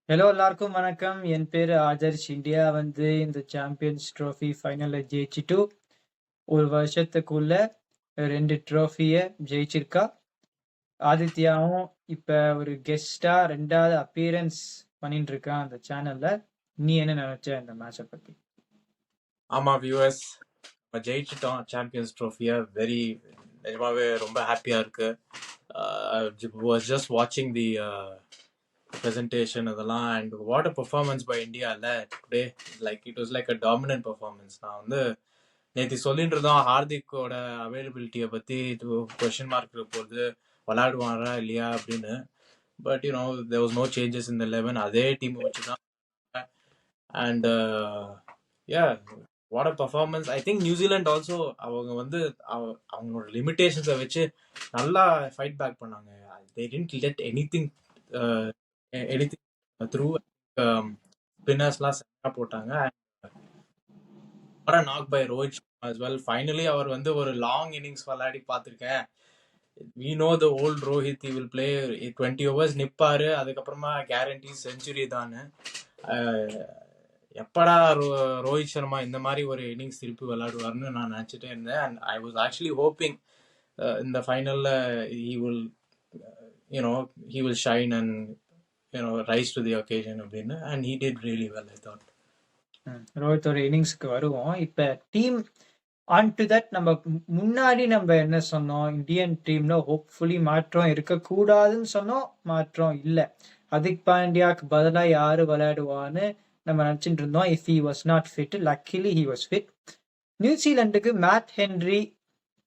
Hello எல்லாருக்கும் வணக்கம். என் பேரு ஆதர்ஷ். இந்தியா இந்த சாம்பியன்ஸ் ட்ரோஃபி ஃபைனல்ல ஜெயிச்சுட்டு ஒரு வருஷத்துக்குள்ள 2 ட்ரோஃபிய ஜெயிச்சிருக்கா. ஆதித்யாவும் இப்ப ஒரு கெஸ்டா 2வது அப்பியரன்ஸ் பண்ணிட்டு இருக்கான் அந்த சேனல்ல. நீ என்ன நினைச்ச இந்த மேட்சை பத்தி? ஆமா வியூவர்ஸ், நம்ம ஜெயிச்சிட்டோம் சாம்பியன்ஸ் ட்ரோஃபியை. நிஜமாவே ரொம்ப ஹாப்பியா இருக்கு. வாஸ் ஜஸ்ட் வாட்சிங் தி பிரசன்டேஷன் அதெல்லாம். And what a performance by India இல்ல today. It was like a dominant performance. நான் நேற்று சொல்லிட்டு இருந்தோம் ஹார்திக்கோட அவைலபிலிட்டியை பத்தி கொஸ்டின் மார்க் போகுது, விளையாடுவாரா இல்லையா அப்படின்னு. But there was no changes இந்த 11. அதே டீம் வச்சுதான். And what a performance. I think New Zealand also அவங்களோட லிமிடேஷன்ஸை வச்சு நல்லா ஃபைட் பேக் பண்ணாங்க. They didn't let anything through. ஸ்பின்னர்ஸ்லாம் செம்மையா போட்டாங்க. Knock by Rohit Sharma as well. Finally அவர் ஒரு லாங் இன்னிங்ஸ் விளையாடி பார்த்துருக்கேன். we know the old Rohit, he will play 20 overs நிப்பாரு, அதுக்கப்புறமா கேரண்டி செஞ்சுரி தானு. எப்படா ரோஹித் சர்மா இந்த மாதிரி ஒரு இன்னிங்ஸ் திருப்பி விளையாடுவார்னு நான் நினச்சிட்டே இருந்தேன். And I was actually hoping இந்த ஃபைனலில் he will shine and rise to the occasion அப்படின்னு. and he did really well, I thought. ரோஹித்தோட இன்னிங்ஸ்க்கு வருவோம். இப்ப டீம் ஆன் டு தட் நம்ம முன்னாடி என்ன சொன்னோம், இந்தியன் டீம்ல ஹோப்ஃபுல்லி மாற்றம் இருக்கக்கூடாதுன்னு சொன்னோம். மாற்றம் இல்லை. ஹர்திக் பாண்டியாக்கு பதிலா யாரு விளையாடுவான்னு நம்ம நினைச்சிட்டு இருந்தோம். If he was not fit, luckily he was fit. நியூசிலாண்டுக்கு Matt Henry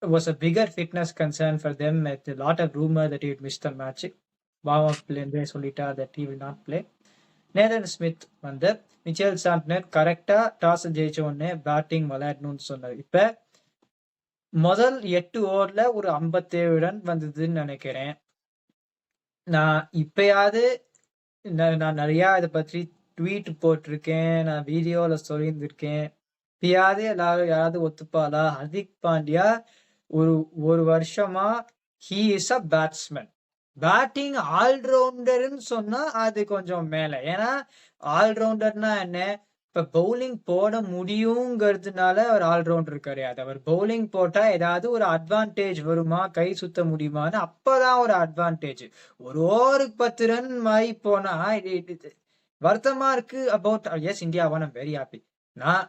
was a bigger fitness concern for them, with a lot of rumor that he would miss the match. வார்ம்-அப்ல இருந்தே சொல்லிட்டார் that he will not play. Nathan Smith Mitchell Santner கரெக்டா toss ஜெயிச்ச உடனே batting விளையாடணும்னு சொன்னார். இப்ப முதல் 8 ஓவர்ல ஒரு 57 ரன் வந்ததுன்னு நினைக்கிறேன். நான் இப்பயாவது நான் நிறைய இதை பற்றி ட்வீட் போட்டிருக்கேன், நான் வீடியோல சொல்லியிருந்திருக்கேன். இப்பயாவது எல்லாரும் யாராவது ஒத்துப்பாளா? ஹர்திக் பாண்டியா ஒரு வருஷமா he is a batsman. Batting ஆல்ரவுண்டர்ன்னு சொன்னா அது கொஞ்சம் மேல. ஏன்னா ஆல்ரவுண்டர்னா என்ன, இப்ப பவுலிங் போட முடியுங்கிறதுனால அவர் ஆல்ரவுண்டர் கிடையாது. அவர் பவுலிங் போட்டா ஏதாவது ஒரு அட்வான்டேஜ் வருமா, கை சுத்த முடியுமான்னு அப்பதான் ஒரு அட்வான்டேஜ். ஒரு ஓவருக்கு 10 ரன் மாதிரி போனா வருத்தமா இருக்கு. About as India won, I'm very happy. நான்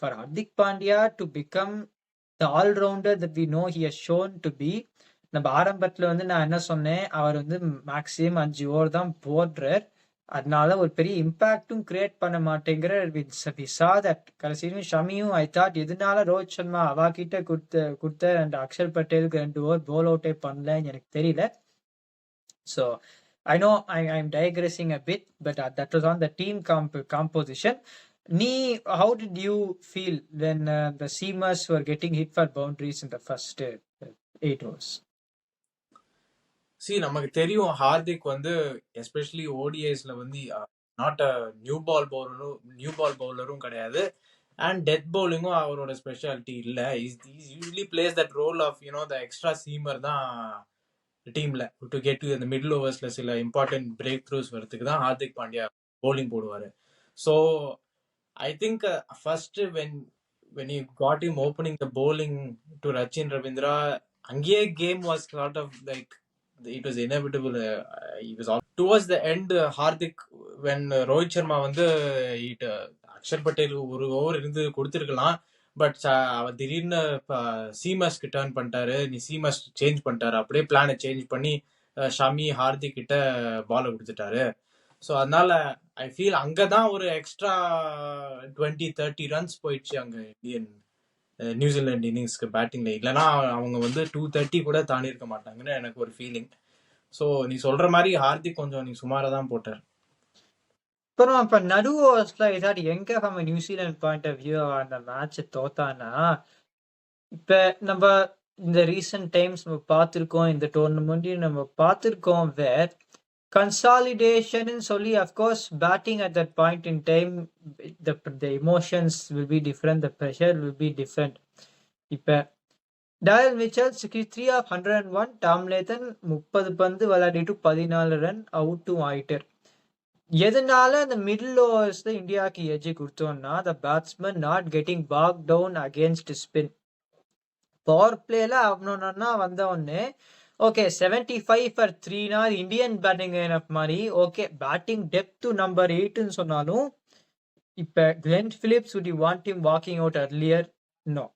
for Hardik Pandya to become the allrounder that we know he has shown to be. நம்ம ஆரம்பத்துல நான் என்ன சொன்னேன், அவர் மேக்ஸிமம் 5 ஓவர் தான் போடுறார், அதனால ஒரு பெரிய இம்பாக்டும் கிரியேட் பண்ண மாட்டேங்கிற. கடைசியும் ஷமியும் ஐ தாட் எதனால ரோஹித் சர்மா அவா கிட்ட கொடுத்த அண்ட் அக்ஷர் பட்டேலுக்கு 2 ஓவர் போல் அவுட்டே பண்ணலன்னு எனக்கு தெரியல. So I know I'm digressing a bit, but that was on the team composition. How did you feel when the seamers were getting hit for boundaries in the first 8 overs? நமக்கு தெரியும் Hardik especially ஓடிஐஸ்ல not a new ball பவுலரும் கிடையாது, and death பவுலிங்கும் அவரோட speciality இல்லை. Usually plays that role of the extra seamer தான் டீம்ல டு கெட் டு இந்த மிடில் ஓவர்ஸ்ல சில இம்பார்ட்டன்ட் பிரேக் த்ரூஸ் வரதுக்கு தான் ஹார்திக் பாண்டியா பவுலிங் போடுவாரு. So I think first when you got him opening the bowling to Rachin Ravindra, அங்கேயே game was sort of like it was inevitable. He was all towards the end. Hardik, when Rohit Sharma Axar Patel ஒரு over இருந்து கொடுத்துருக்கலாம், but அவர் திடீர்னு சீமஸ்க்கு turn பண்ணிட்டாரு. நீ Sheamus change பண்ணிட்டாரு, அப்படியே பிளானை சேஞ்ச் பண்ணி ஷமி ஹார்திக் கிட்ட பாலை கொடுத்துட்டாரு. ஸோ அதனால ஐ ஃபீல் அங்கதான் ஒரு எக்ஸ்ட்ரா 20-30 ரன்ஸ் போயிடுச்சு அங்க நியூசிலாந்து இன்னிங்ஸ்க்கு பேட்டிங்ல. இல்லைன்னா அவங்க 230 கூட தாண்டி இருக்க மாட்டாங்கன்னு எனக்கு ஒரு ஃபீலிங். ஸோ நீ சொல்ற மாதிரி ஹார்திக் கொஞ்சம் நீ சுமாரா தான் போட்டார். அப்புறம் இப்ப நடு ஓவர்ஸ்ல ஏதாவது எங்க நம்ம நியூசிலாந்து பாயிண்ட் ஆஃப் வியூ அந்த மேட்ச் தோத்தானா, இப்ப நம்ம இந்த ரீசன்ட் டைம்ஸ் நம்ம பார்த்திருக்கோம், இந்த டோர்னமெண்ட்டையும் நம்ம பார்த்திருக்கோம், வேர் கன்சாலிடேஷன் சொல்லி of course batting at that point in time the emotions will be different, the pressure will be different. இப்ப டயல் மிச்சல் 63 of 101, டாம் லேத்தன் 30 பந்து விளையாடிட்டு 14 ரன் அவுட்டும் ஆயிட்டார். எதனால அந்த மிடில் ஓவர்ஸ்ல இந்தியாவுக்கு எட்ஜ் கொடுத்தோம்னா the batsman not getting bogged down against spin. Power பிளேல ஆகணும்னா வந்த உடனே ஓகே 75 ஃபார் 3னா இந்தியன் பேட்டிங் ஆஃப் மாதிரி ஓகே பேட்டிங் டெப்த் நம்பர் 8ன்னு சொன்னாலும் இப்ப Glenn Phillips would you want him walking out earlier? No.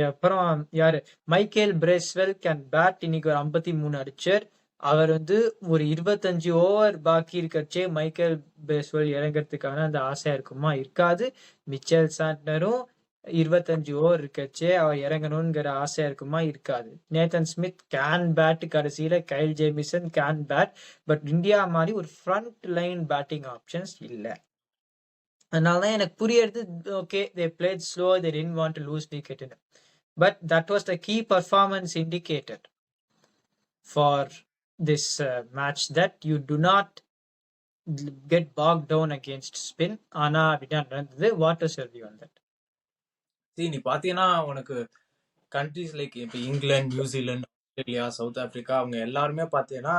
அப்புறம் யாரு மைக்கேல் பிரேஸ்வெல் கேன் பேட் இன்னைக்கு ஒரு 53 அடிச்சார். அவர் வந்து ஒரு 25 ஓவர் பாக்கி இருக்கச்சே மைக்கேல் பிரேஸ்வெல் இறங்குறதுக்கான அந்த ஆசையா இருக்குமா? இருக்காது. மிச்சல் சாண்ட்னரும் 25 ஓவர் இருக்கச்சே அவர் இறங்கணுங்கிற ஆசையா இருக்குமா? இருக்காது. நேத்தன் ஸ்மித் கேன் பேட், கடைசியில Kyle Jamieson can bat. But India மாதிரி ஒரு ஃப்ரண்ட் லைன் பேட்டிங் ஆப்ஷன்ஸ் இல்லை. அதனாலதான் எனக்கு புரியறது okay they played slow, they didn't want to lose wicket. But that was the key performance indicator for this match, that you do not get bogged down against spin. ஆனா அப்படிதான் நடந்தது. What was your view on that? நீ பாத்தீங்கன்னா உனக்கு countries like இப்போ England, New Zealand, Australia, south Africa அவங்க எல்லாருமே பார்த்தீங்கன்னா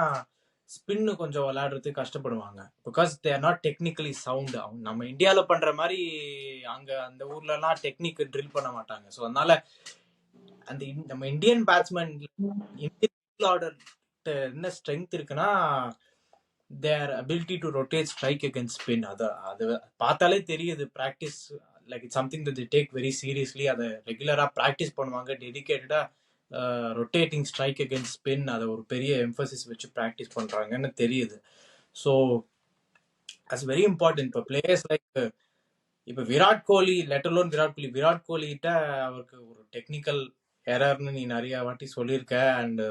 ஸ்பின்னு கொஞ்சம் விளையாடுறதுக்கு கஷ்டப்படுவாங்க. Because they are not technically sound. அவங்க நம்ம இந்தியாவில் பண்ற மாதிரி அங்கே அந்த ஊர்லலாம் டெக்னிக் ட்ரில் பண்ண மாட்டாங்க. ஸோ அதனால அந்த நம்ம இந்தியன் பேட்ஸ்மேன் இந்தியன் ஆர்டர் என்ன ஸ்ட்ரென்த் இருக்குன்னா their ability to rotate strike against spin. அது பார்த்தாலே தெரியுது. Practice like it's something that they take very seriously. அதை ரெகுலராக ப்ராக்டிஸ் பண்ணுவாங்க. டெடிக்கேட்டடாக ரொட்டேட்டிங் ஸ்ட்ரைக் அகேன்ஸ்ட் ஸ்பின் அதை ஒரு பெரிய எம்ஃபசிஸ் வச்சு ப்ராக்டிஸ் பண்ணுறாங்கன்னு தெரியுது. So it's very important. இப்போ பிளேயர்ஸ் லைக் இப்போ விராட் கோலி, லெட்டலோன் விராட் கோலிகிட்ட அவருக்கு ஒரு டெக்னிக்கல் எரர்னு நீ நிறைய வாட்டி சொல்லியிருக்க. அண்ட்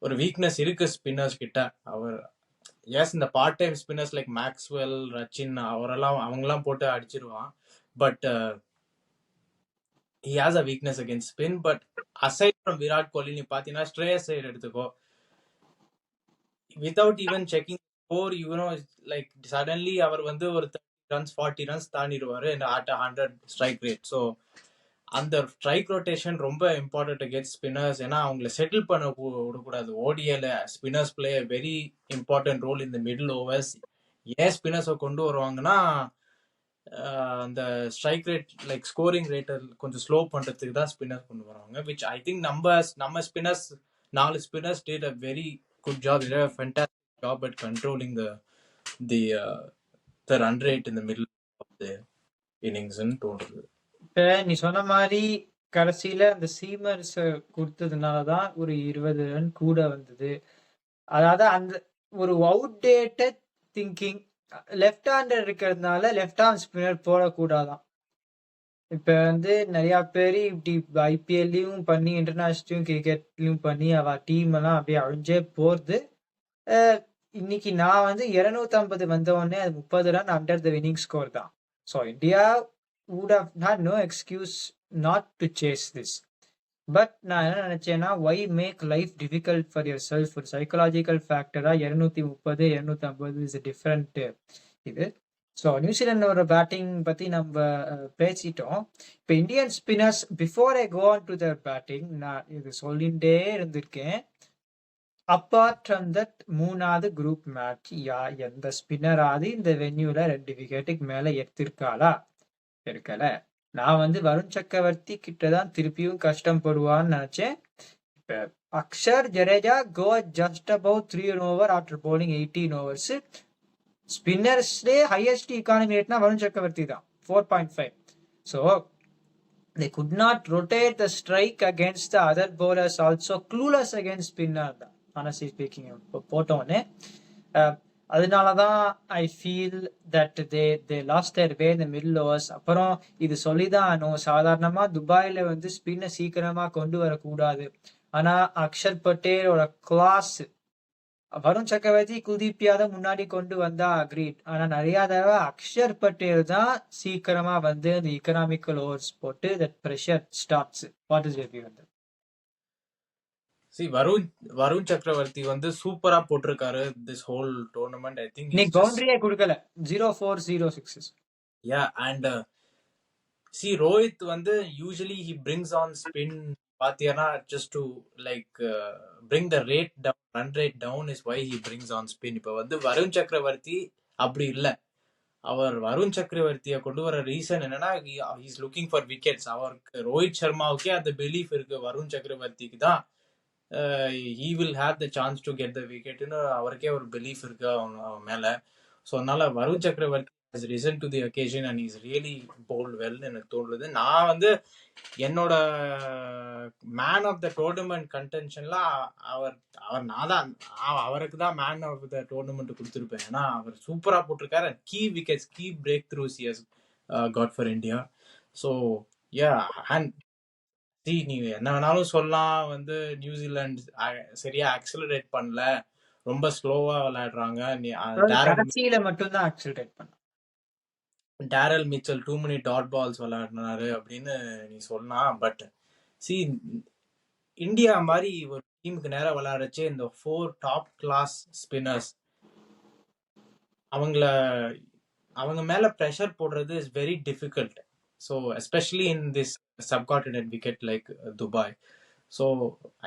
ஒரு வீக்னஸ் இருக்கு ஸ்பின்னர்ஸ் கிட்ட. அவர் எஸ் இந்த part time spinners like Maxwell, Rachin அவங்கெல்லாம் போட்டு அடிச்சிருவான். But he has a weakness against spin. But aside from Virat Kohli, நீ பார்த்தீங்கன்னா ஸ்ட்ரேயஸ் ஐயர் எடுத்துக்கோ. without even checking score, like suddenly அவர் வந்து ஒரு 30 runs 40 runs தாண்டிடுவாரு at 100 strike rate. ஸோ அந்த ஸ்ட்ரைக் ரொட்டேஷன் ரொம்ப இம்பார்ட்டன்ட் அகேன்ஸ்ட் ஸ்பின்னர்ஸ். ஏன்னா அவங்கள செட்டில் பண்ண விடக்கூடாது. ஓடிஏல spinners play very important role in the middle overs. ஏன் ஸ்பின்னர்ஸை கொண்டு வருவாங்கன்னா அந்த ஸ்ட்ரைக் ரேட் லைக் ஸ்கோரிங் ரேட்டை கொஞ்சம் ஸ்லோ பண்ணுறதுக்கு தான் ஸ்பின்னர்ஸ் கொண்டு வருவாங்க. விச் ஐ திங்க் நம்ம spinners 4 spinners did a very good job. a fantastic job at controlling the run rate in the middle of the innings ன்னு தோன்றுது. இப்ப நீ சொன்ன மாதிரி கடைசியில அந்த சீமர்ஸ் கொடுத்ததுனாலதான் ஒரு 20 ரன் கூட வந்தது. அதாவது அந்த ஒரு அவுடேட்டட் திங்கிங். லெஃப்ட் ஹேண்டர் இருக்கிறதுனால லெஃப்ட் ஆர்ம் ஸ்பின்னர் போடக்கூடாதான். இப்ப வந்து நிறைய பேர் இப்படி ஐபிஎல்லையும் பண்ணி இன்டர்நேஷனல் கிரிக்கெட்லயும் பண்ணி அவ டீம் எல்லாம் அப்படியே அழிஞ்சே போறது. இன்னைக்கு நான் வந்து 250 வந்த உடனே அது 30 run under the winning score தான். So India would have had no excuse not to chase this. But நான் என்ன நினைச்சேன்னா, why make life difficult for yourself? ஒரு சைக்கலாஜிக்கல் ஃபேக்டரா 230 250 இஸ் டிஃப்ரெண்ட் இது. ஸோ நியூசிலாண்டோட பேட்டிங் பத்தி நம்ம பேசிட்டோம். இப்போ Indian spinners before I go on to their batting நான் இது சொல்லிகிட்டே இருந்திருக்கேன். அப்பார்ட் ஃப்ரம் தட் 3வது குரூப் மேட்ச் எந்த ஸ்பின்னராவது இந்த வென்யூல 2 விக்கெட்டுக்கு மேல எடுத்திருக்காளா? இருக்கல. நான் வந்து வருண் சக்கரவர்த்தி கிட்டதான் திருப்பியும் கஷ்டப்படுவான்னு நினைச்சேன். இப்ப Axar Jadeja go just about 3 over after bowling 18 overs. ஸ்பின்னர்ஸ்லே ஹையஸ்ட் economy ரேட்னா வருண் சக்கரவர்த்தி தான் 4.5. So they could not rotate the strike against the other bowlers, also clueless against spinner தான் honestly speaking. போட்டோன்னே அதனாலதான் I feel that they lost their way இந்த middle overs. அப்புறம் இது சொல்லிதான் ஆனும். சாதாரணமா துபாயில வந்து ஸ்பின்னை சீக்கிரமா கொண்டு வரக்கூடாது. ஆனா அக்ஷர் பட்டேலோட கிளாஸ், வருண் சக்கரவர்த்தி குல்தீப் யாதவ் முன்னாடி கொண்டு வந்தா அக்ரீட். ஆனா நிறைய தடவை அக்ஷர் பட்டேல் தான் சீக்கிரமா வந்து அந்த எக்கனாமிக்கல் ஓவர்ஸ் போட்டு that pressure starts. What is your view on that? Varun சக்கரவர்த்தி வந்து சூப்பரா போட்டிருக்காரு this whole tournament. I think நீ பவுண்டரியே கொடுக்கல. 0-4-0-6. yeah. And ரோஹித் வந்து usually he brings on spin பாத்தியானா just to like bring the rate down, run rate down is why he brings on spin. இப்ப வந்து வருண் சக்கரவர்த்தி அப்படி இல்ல. அவர் வருண் சக்கரவர்த்தியை கொண்டு வர ரீசன் என்னன்னா இஸ் லுக்கிங் ஃபார் விக்கெட்ஸ். அவருக்கு ரோஹித் சர்மாவுக்கே அந்த பிலீஃப் இருக்கு, வருண் சக்கரவர்த்திக்கு தான் he will have the chance to get the wicketன்னு அவருக்கே ஒரு பிலீஃப் இருக்கு அவன் மேல. ஸோ அதனால வருண் சக்கரவர்த்தி has risen to the occasion and he's really bowled well எனக்கு தோணுது. நான் வந்து என்னோட மேன் ஆஃப் த டோர்னமெண்ட் கண்டென்ஷன்ல அவர் அவர் நான் தான் அவருக்கு தான் மேன் ஆஃப் த டோர்னமெண்ட் கொடுத்துருப்பேன். ஏன்னா அவர் சூப்பரா போட்டிருக்காரு. Key wickets, key breakthroughs he has got for India. So yeah, and நீ என்ன வேணாலும் சொல்லலாம், வந்து நியூசிலாந்து சரியா ஆக்சிலரேட் பண்ணல, ரொம்ப ஸ்லோவா விளையாடுறாங்க. கடைசியில மட்டும்தான் ஆக்சிலரேட் பண்ண Daryl Mitchell too many dot balls விளையாடினாரு அப்படின்னு நீ சொன்னா. பட் சி இந்தியா மாதிரி ஒரு டீமுக்கு நேரம் விளையாடுறச்சே இந்த 4 டாப் கிளாஸ் ஸ்பின்னர்ஸ் அவங்க மேல ப்ரெஷர் போடுறது is very difficult. So especially in this subcontinent wicket like Dubai. So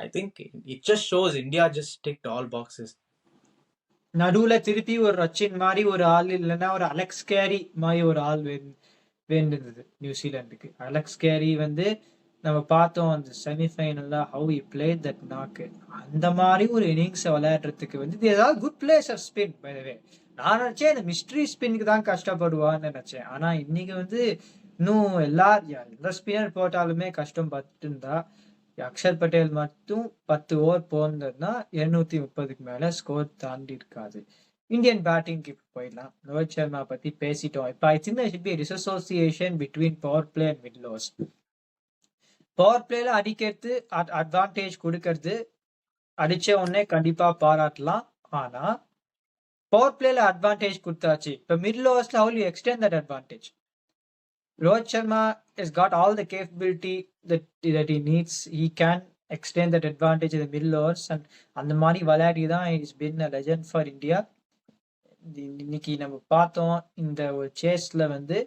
I think it just shows India just dict all boxes. நடுவுல திருப்பி ஒரு ரச்சின் மாதிரி ஒரு ஆள் இல்லைன்னா ஒரு அலெக்ஸ் கேரி மாதிரி ஒரு ஆள் வேண்டியது நியூசிலாந்துக்கு. அலெக்ஸ் கேரி வந்து நம்ம பார்த்தோம் அந்த செமிஃபைனல்ல how he play that knock. அந்த மாதிரி ஒரு இன்னிங்ஸை விளையாடுறதுக்கு வந்து ஏதாவது good player spin. By the way நான் நினைச்சேன் இந்த மிஸ்ட்ரி ஸ்பின்னுக்கு தான் கஷ்டப்படுவான்னு நினைச்சேன். ஆனா இன்னைக்கு வந்து இன்னும் எல்லா ஸ்பின்னர் போட்டாலுமே கஷ்டம் பட்டுருந்தா. அக்ஷர் பட்டேல் மட்டும் 10 ஓவர் போனதுன்னா 230க்கு மேல ஸ்கோர் தாண்டி இருக்காது. இந்தியன் பேட்டிங்க்கு போயிடலாம். ரோஹித் சர்மா பத்தி பேசிட்டோம். இப்ப I think there should be a disassociation between power play and mid overs. Power பிளேல அடிக்கிறது அட்வான்டேஜ் கொடுக்கறது அடிச்ச உடனே கண்டிப்பா பாராட்டலாம். ஆனா பவர் பிளேல அட்வான்டேஜ் கொடுத்தாச்சு. இப்ப middle ஓவர்ஸ்ல how will you extend that advantage? Rohit Sharma has got all the capability that he needs. He can extend that advantage in the middle overs, and அந்த மாதிரி விளையாடி தான் he's been a legend for India. இன்னைக்கு நம்ம பார்த்தோம் இந்த ஒரு சேஸ்ல வந்து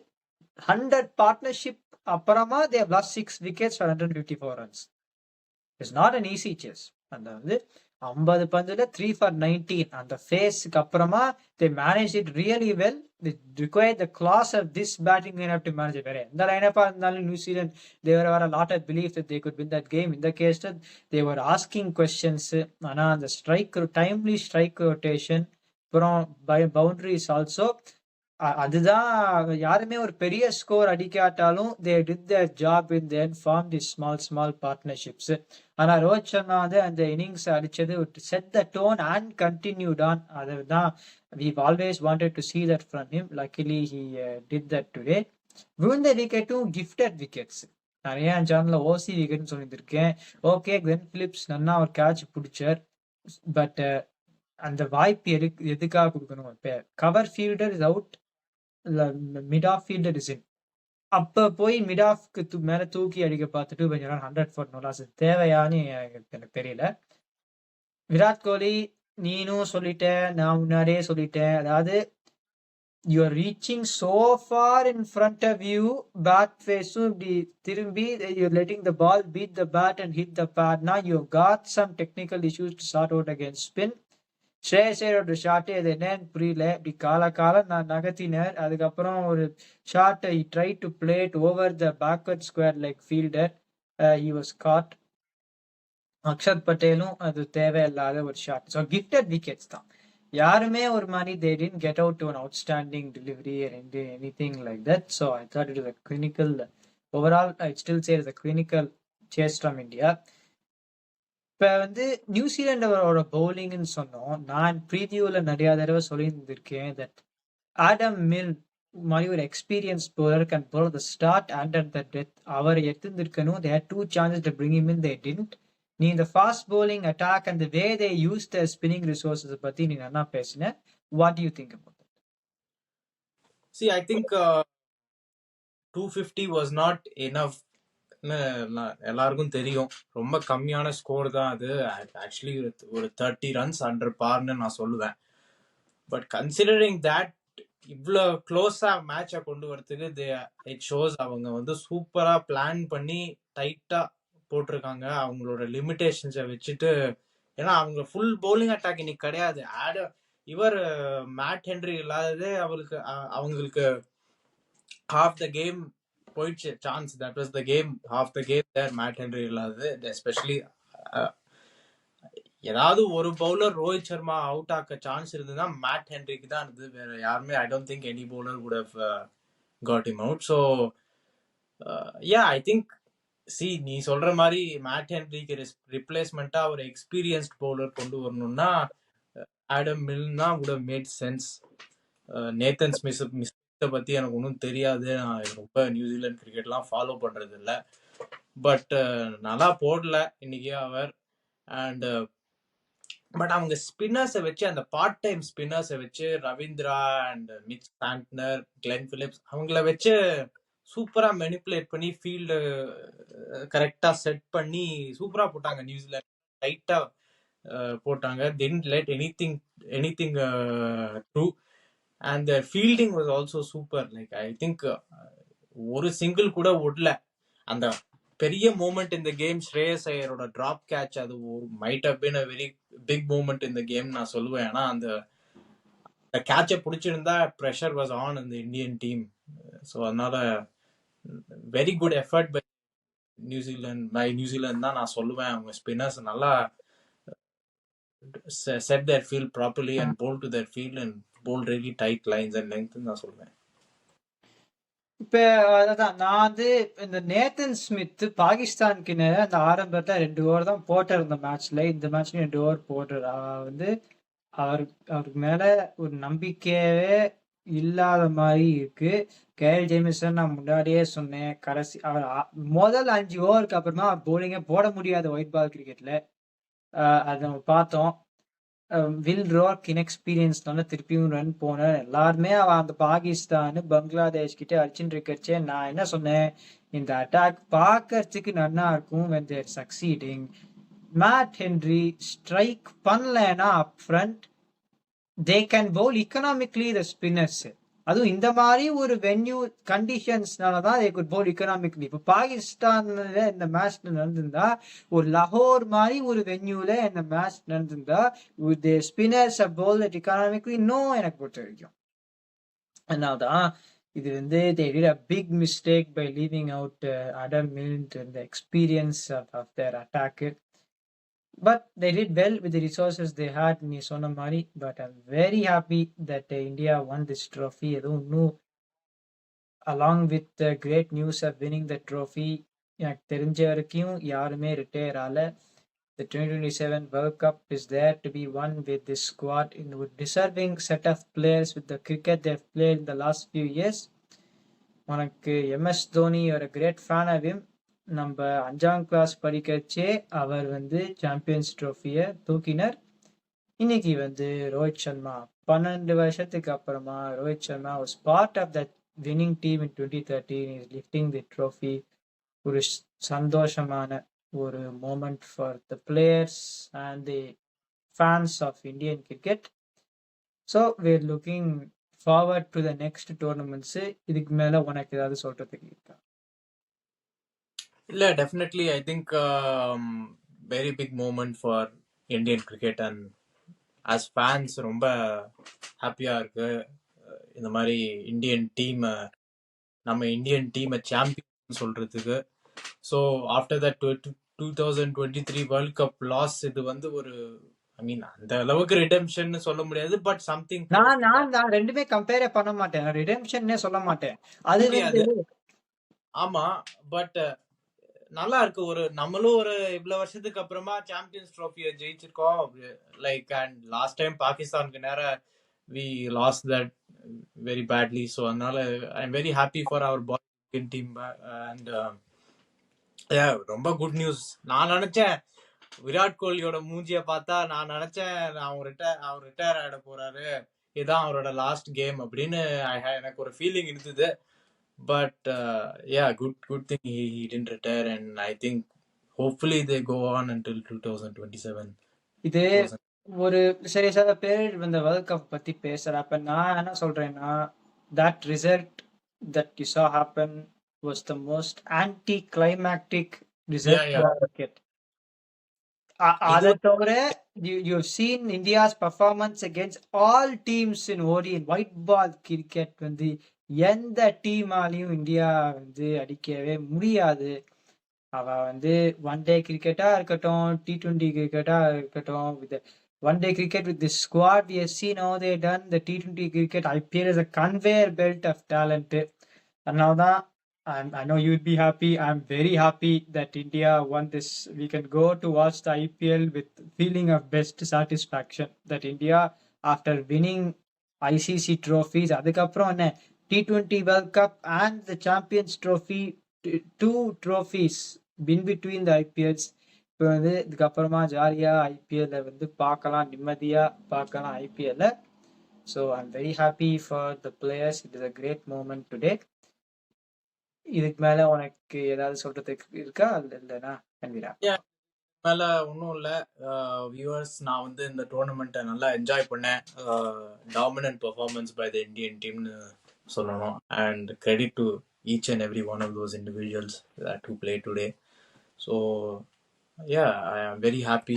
100 பார்ட்னர்ஷிப் அப்புறமா they have lost 6 wickets for 154 runs. It's not an easy chase. அந்த வந்து 50 பந்துல 3 for 19 அந்த ஃபேஸ்க்கு அப்புறமா they managed it really well. They required the class of this batting lineup to manage it. வேற எந்த லைனப்பா இருந்தாலும் New Zealand they were a lot of belief that they could win that game. In the case that they were asking questions. ஆனா அந்த timely strike rotation அப்புறம் boundaries also அதுதான் யாருமே ஒரு பெரிய score அடிக்காட்டாலும் they did their job in then form these small partnerships. ஆனா ரோஹித் சர்மா வந்து அந்த இன்னிங்ஸ் அடிச்சது set the tone and continued on. அதுதான் we've always wanted to see that from him. Luckily he did that today. விழுந்த விக்கெட்டும் gifted wickets. நிறைய சேனல்ல ஓசி விக்கெட்னு சொல்லியிருக்கேன். Okay, Glenn Phillips நல்லா ஒரு கேட்ச் பிடிச்சார். பட் அந்த வாய்ப்பு எதுக்காக கொடுக்கணும்? இப்ப cover fielder is out, mid of fielder is in. அப்ப போய் மிட் ஆஃப்க்கு மேல தூக்கி அடிக்க பார்த்துட்டு 100 for no loss தேவையான்னு எனக்கு தெரியல. விராட் கோலி நீனும் சொல்லிட்ட, நான் முன்னாடியே சொல்லிட்டேன். அதாவது you are reaching so far in front of you, bat face-உம் இப்படி திரும்பி you're letting the ball beat the bat and hit the pad. Now you've got some technical issues to sort out against spin. ஸ்ரேயஸோட shot அது என்னன்னு புரியல. இப்படி காலம் நான் நகர்த்தினர். அதுக்கப்புறம் ஒரு shot he tried to play it over the backward square like fielder. He was caught. Axar பட்டேலும் அது தேவையில்லாத ஒரு ஷாட். ஸோ கிஃப்டட் விக்கெட்ஸ் தான். யாருமே ஒரு மாதிரி they didn't get out to an outstanding delivery or anything like that. So I thought it was a clinical, overall I still say it's a clinical chase from India. இப்ப வந்து நியூசிலாண்டோட பவுலிங்னு சொன்னோம். நான் ப்ரீவியூல நிறைய தடவை சொல்லியிருந்திருக்கேன் தட் ஆடம் மில் மாதிரி ஒரு experience bowler can bowl the start and at the death. அவர் எடுத்திருக்கணும். they had 2 chances to bring him in, they didn't. நீ இந்த fast bowling attack and the way they use the spinning resources பத்தி நீ நல்லா பேசின. what do you think about that? See, I think 250 was not enough. எல்லாருக்கும் தெரியும், ரொம்ப கம்மியான ஸ்கோர் தான் அது. ஆக்சுவலி ஒரு 30 runs அண்டர் பார்னு நான் சொல்லுவேன். பட் கன்சிடரிங் தட் இவ்வளோ க்ளோஸா மேட்சை கொண்டு வரதுக்கு இட் ஷோஸ் அவங்க வந்து சூப்பரா பிளான் பண்ணி டைட்டா போட்டிருக்காங்க அவங்களோட லிமிடேஷன்ஸை வச்சுட்டு. ஏன்னா அவங்க ஃபுல் பவுலிங் அட்டாக் இன்னைக்கு கிடையாது. இவர் மேட் ஹென்ரி இல்லாததே அவங்களுக்கு half the game போயிடுச்சு chance. That was the game, half the game there mat Henry இல்லாதது. எஸ்பெஷலி ஏதாவது ஒரு பவுலர் ரோஹித் சர்மா அவுட் ஆக்க சான்ஸ் இருந்ததுன்னா மேட் ஹென்ரிக்கு தான் இருந்தது. வேற யாருமே I don't think any bowler would have got him out. So yeah, I think நீ சொல்ற மாதிரி மேட் ஹென்ரிக்கு ரிப்ளேஸ்மெண்டா ஒரு எக்ஸ்பீரியன்ஸ்ட் பவுலர் கொண்டு வரணும்னா Adam Milne would have made sense. Nathan ஸ்மித்தை பத்தி எனக்கு ஒன்றும் தெரியாது. நான் ரொம்ப நியூசிலாந்து கிரிக்கெட்லாம் ஃபாலோ பண்றது இல்லை. பட் நல்லா போடல இன்னைக்கு அவர். அண்ட் பட் அவங்க ஸ்பின்னர்ஸை வச்சு, அந்த பார்ட் டைம் ஸ்பின்னர்ஸை வச்சு, Ravindra and Mitch Santner, Glenn Phillips, அவங்கள வச்சு சூப்பரா மெனிப்புலேட் பண்ணி ஃபீல்டு கரெக்டா செட் பண்ணி சூப்பரா போட்டாங்க. நியூசிலாந்து டைட்டா போட்டாங்க. didn't let anything through. and the fielding was also super. like I think ஒரு சிங்கிள் கூட விடல. அந்த பெரிய மூமெண்ட் இந்த கேம் ஸ்ரேயஸ் ஐயரோட டிராப் கேட்ச், அது might have been a very big moment in the game நான் சொல்லுவேன். ஏன்னா அந்த கேட்சை பிடிச்சிருந்தா ப்ரெஷர் வாஸ் ஆன் இந்த இந்தியன் டீம். ஸோ அதனால very good effort by New Zealand தான் நான் சொல்லுவேன். அவங்க ஸ்பின்னர்ஸ் நல்லா set their field properly and bowl to their field and bowl really tight lines and length நான் சொல்லுவேன். இப்ப அதான் நான் வந்து இந்த நேத்தன் ஸ்மித் பாகிஸ்தானுக்கு நேரம் அந்த ஆரம்பத்துல 2 ஓவர் தான் போட்டார் இந்த மேட்ச்ல. இந்த மேட்ச்லயும் 2 ஓவர் போடுறார். வந்து அவருக்கு மேல ஒரு நம்பிக்கையே இல்லாத மாதிரி இருக்கு. கேஎல் ஜேமிசன் நான் முன்னாடியே சொன்னேன், கடைசி அவர் முதல் 5 ஓவருக்கு அப்புறமா போலிங்கே போட முடியாது ஒயிட் பால் கிரிக்கெட்ல. அதை நம்ம பார்த்தோம். வில் ராக் இன்எக்ஸ்பீரியன்ஸ்னால திருப்பியும் ரன் போன எல்லாருமே அந்த பாகிஸ்தான் பங்களாதேஷ் கிட்ட அடிச்சுட்டு இருக்கச்சே நான் என்ன சொன்னேன், இந்த அட்டாக் பார்க்கறதுக்கு நல்லா இருக்கும் when they're succeeding. Matt Henry strike பண்ணலன்னா up front they can bowl economically the spinners. அதுவும் இந்த மாதிரி ஒரு venue கண்டிஷன்ஸ்னாலதான் they could bowl economically. இப்போ பாகிஸ்தான்ல இந்த மேட்ச் நடந்திருந்தா, ஒரு லாகோர் மாதிரி ஒரு வென்யூல இந்த மேட்ச் நடந்திருந்தா, with the spinners have bowled it economically, no, எனக்கு பொறுத்த வரைக்கும். அதனால்தான் இது வந்து they did a big mistake by leaving out Adam Milne and the experience of their attack. But they did well with the resources they had, நீ சொன்ன மாதிரி. But I'm very happy that India won this trophy. அதுவும் இன்னும் along with the great news of winning the trophy, எனக்கு தெரிஞ்ச வரைக்கும் யாருமே retire ஆகல. The 2027 World Cup is there to be won with this squad, in a deserving set of players with the cricket they've played in the last few years. உனக்கு MS Dhoni ஒரு great fan of him. நம்ம 5ஆம் class படிக்கச்சே அவர் வந்து champions ட்ரோஃபியை தூக்கினர். இன்னைக்கு வந்து ரோஹித் சர்மா 12 வருஷத்துக்கு அப்புறமா Rohit Sharma was part of that winning team in 2013 is lifting the trophy. ஒரு சந்தோஷமான ஒரு moment for the players and the fans of Indian cricket. So we're looking forward to the next tournaments. இதுக்கு மேல உனக்கு ஏதாவது சொல்றதுக்கு இருக்கா? இல்ல, definitely I think very big moment for Indian cricket. And as fans ரொம்ப ஹாப்பியா இருக்கு இந்த மாதிரி நம்ம இந்தியன் டீமை சாம்பியன் சொல்றதுக்கு. So after that 2023 world cup loss, இது வந்து ஒரு ஐ மீன் அந்த அளவுக்கு ரிடெம்ஷன் சொல்ல முடியாது, பட் சம்திங் நான் ரெண்டுமே கம்பேரே பண்ண மாட்டேன், ரிடெம்ஷன்னே சொல்ல மாட்டேன். அது முடியாது. ஆமா, பட் நல்லா இருக்கு. நம்மளும் இவ்வளவு வருஷத்துக்கு அப்புறமா சாம்பியன்ஸ் ட்ரோஃபியை ஜெயிச்சிருக்கோம். லைக் அண்ட் லாஸ்ட் டைம் பாகிஸ்தானுக்கு நேரம் we lost that very badly. So அதனால I'm very happy for our bowling team. And ரொம்ப குட் நியூஸ். நான் நினைச்சேன் விராட் கோலியோட மூஞ்சிய பார்த்தா நான் நினைச்சேன் அவர் ரிட்டையர் ஆயிட போறாரு, இதுதான் அவரோட லாஸ்ட் கேம் அப்படின்னு எனக்கு ஒரு ஃபீலிங் இருந்தது. But yeah, good thing he didn't retire, and I think hopefully they go on until 2027. இது ஒரு சரி சில பேர் இந்த வேர்ல்ட் கப் பத்தி பேசுறப்ப நான் என்ன சொல்றேன்னா, that result that you saw happen was the most anti-climactic deserve yeah. cricket. இது அதை தவிர you've seen India's performance against all teams in ODI white ball cricket வந்து எந்த டீமாலையும் இந்தியா வந்து அடிக்கவே முடியாது. அவ வந்து ஒன் டே கிரிக்கெட்டா இருக்கட்டும், T20 கிரிக்கெட்டா இருக்கட்டும், with one day cricket with this squad we have seen how they done the T20 cricket. IPL is a conveyor belt of talent. அதனாலதான் I know you'd be happy. I'm very happy that India won this. We can go to watch the IPL with feeling of best satisfaction that India, after winning ICC trophies, அதுக்கப்புறம் என்ன T20 World Cup and the Champions Trophy, two trophies in between the IPLs. இப்போ வந்து இதுக்கப்புறமா ஜாலியா ஐபிஎல்ல வந்து பார்க்கலாம், நிம்மதியா பார்க்கலாம் ஐபிஎல்ல. So I'm very happy for the players. It is a great moment today. இதுக்கு மேல உனக்கு ஏதாவது சொல்றதுக்கு இருக்கா? இல்லைன்னா கன்வீரா? மேல ஒன்றும் இல்லை வியூவர்ஸ், நான் வந்து இந்த டோர்னமெண்ட்டை நல்லா என்ஜாய் பண்ணேன். Dominant performance by the Indian டீம்னு சொல்லணும். And credit to each and every one of those individuals that who played today. So yeah, I am very happy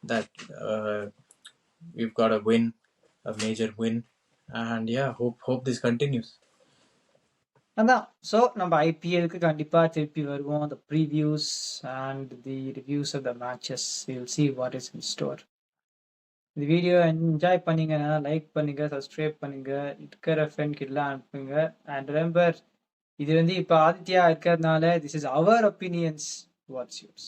that we've got a win, a major win, and yeah, hope this continues. அதான். So நம்ம ஐபிஎலுக்கு கண்டிப்பா திருப்பி வருவோம். The previews and the reviews of the matches, will see what is in store. இந்த video enjoy பண்ணீங்கன்னா like பண்ணுங்க, subscribe பண்ணுங்க, இருக்கிற ஃப்ரெண்ட் கிட்டலாம் அனுப்புங்க. அண்ட் ரிமெம்பர், இது வந்து இப்போ ஆதித்யா இருக்கிறதுனால this is our opinions. What's yours?